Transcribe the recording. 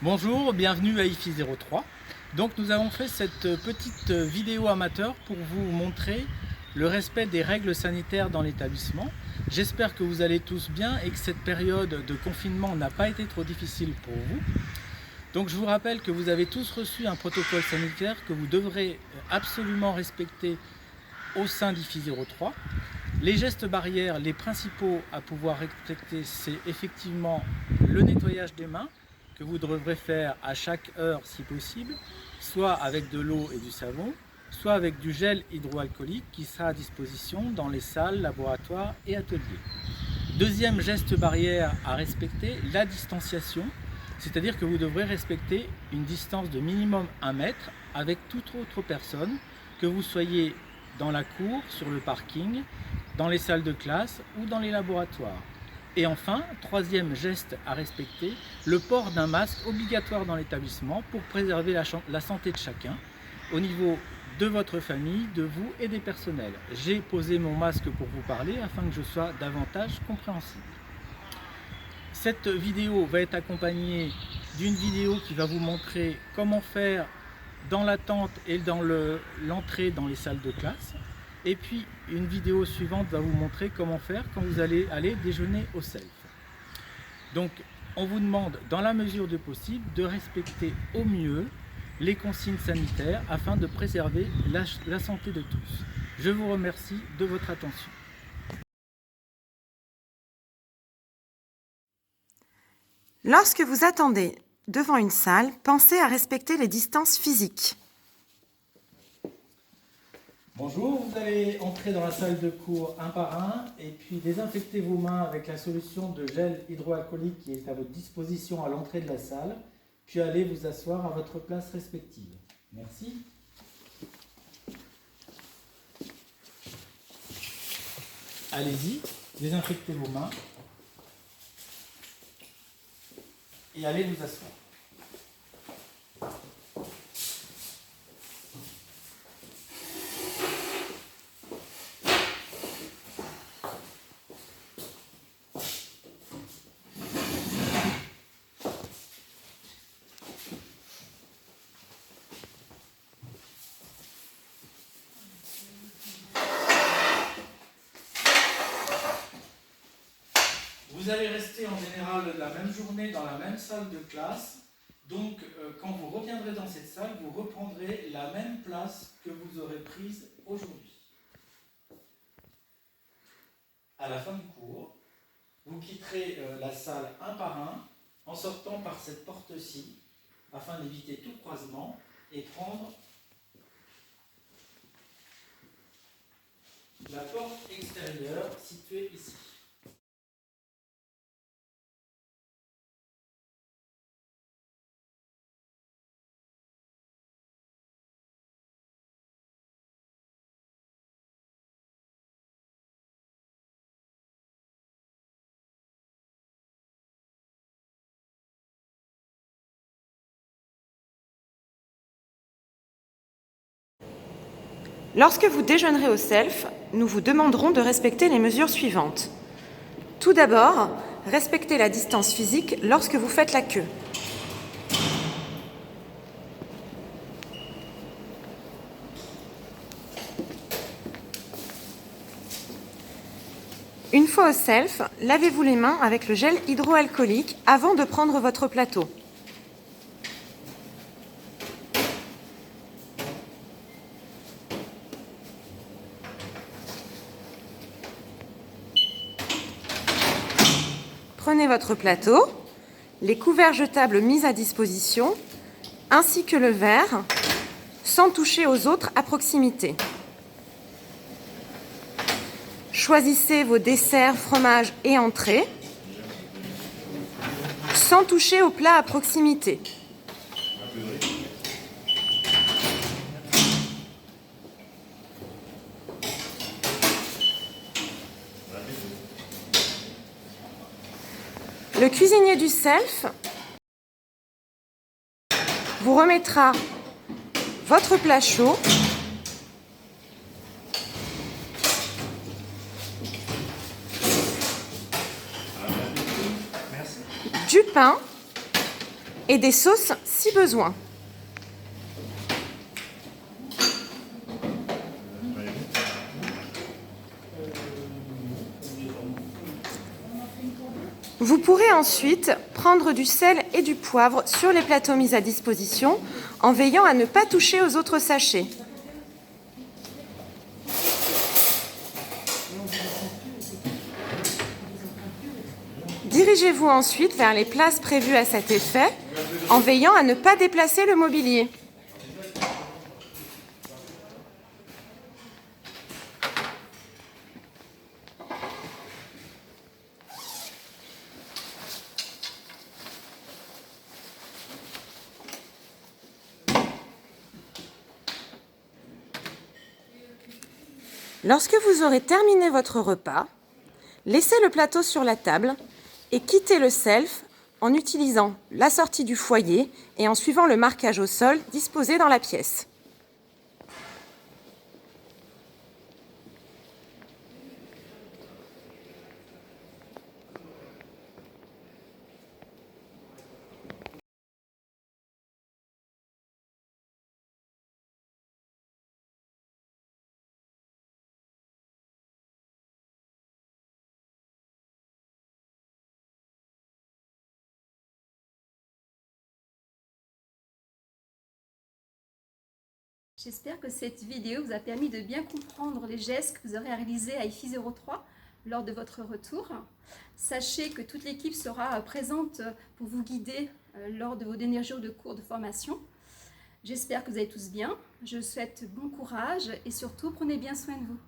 Bonjour, bienvenue à IFI 03. Donc nous avons fait cette petite vidéo amateur pour vous montrer le respect des règles sanitaires dans l'établissement. J'espère que vous allez tous bien et que cette période de confinement n'a pas été trop difficile pour vous. Donc je vous rappelle que vous avez tous reçu un protocole sanitaire que vous devrez absolument respecter au sein d'IFI 03. Les gestes barrières, les principaux à pouvoir respecter, c'est effectivement le nettoyage des mains, que vous devrez faire à chaque heure si possible, soit avec de l'eau et du savon, soit avec du gel hydroalcoolique qui sera à disposition dans les salles, laboratoires et ateliers. Deuxième geste barrière à respecter, la distanciation, c'est-à-dire que vous devrez respecter une distance de minimum 1 mètre avec toute autre personne, que vous soyez dans la cour, sur le parking, dans les salles de classe ou dans les laboratoires. Et enfin, troisième geste à respecter, le port d'un masque obligatoire dans l'établissement pour préserver la santé de chacun au niveau de votre famille, de vous et des personnels. J'ai posé mon masque pour vous parler afin que je sois davantage compréhensible. Cette vidéo va être accompagnée d'une vidéo qui va vous montrer comment faire dans l'attente et dans l'entrée dans les salles de classe. Et puis une vidéo suivante va vous montrer comment faire quand vous allez aller déjeuner au self. Donc on vous demande dans la mesure du possible de respecter au mieux les consignes sanitaires afin de préserver la santé de tous. Je vous remercie de votre attention. Lorsque vous attendez devant une salle, pensez à respecter les distances physiques. Bonjour, vous allez entrer dans la salle de cours un par un et puis désinfecter vos mains avec la solution de gel hydroalcoolique qui est à votre disposition à l'entrée de la salle, puis allez vous asseoir à votre place respective. Merci. Allez-y, désinfectez vos mains et allez vous asseoir. Vous allez rester en général la même journée dans la même salle de classe. Donc, quand vous reviendrez dans cette salle, vous reprendrez la même place que vous aurez prise aujourd'hui. À la fin du cours, vous quitterez la salle un par un en sortant par cette porte-ci afin d'éviter tout croisement et prendre la porte extérieure située ici. Lorsque vous déjeunerez au self, nous vous demanderons de respecter les mesures suivantes. Tout d'abord, respectez la distance physique lorsque vous faites la queue. Une fois au self, lavez-vous les mains avec le gel hydroalcoolique avant de prendre votre plateau. Prenez votre plateau, les couverts jetables mis à disposition, ainsi que le verre, sans toucher aux autres à proximité. Choisissez vos desserts, fromages et entrées, sans toucher aux plats à proximité. Le cuisinier du self vous remettra votre plat chaud, du pain et des sauces si besoin. Vous pourrez ensuite prendre du sel et du poivre sur les plateaux mis à disposition en veillant à ne pas toucher aux autres sachets. Dirigez-vous ensuite vers les places prévues à cet effet en veillant à ne pas déplacer le mobilier. Lorsque vous aurez terminé votre repas, laissez le plateau sur la table et quittez le self en utilisant la sortie du foyer et en suivant le marquage au sol disposé dans la pièce. J'espère que cette vidéo vous a permis de bien comprendre les gestes que vous aurez à réaliser à IFI 03 lors de votre retour. Sachez que toute l'équipe sera présente pour vous guider lors de vos derniers jours de cours de formation. J'espère que vous allez tous bien. Je vous souhaite bon courage et surtout prenez bien soin de vous.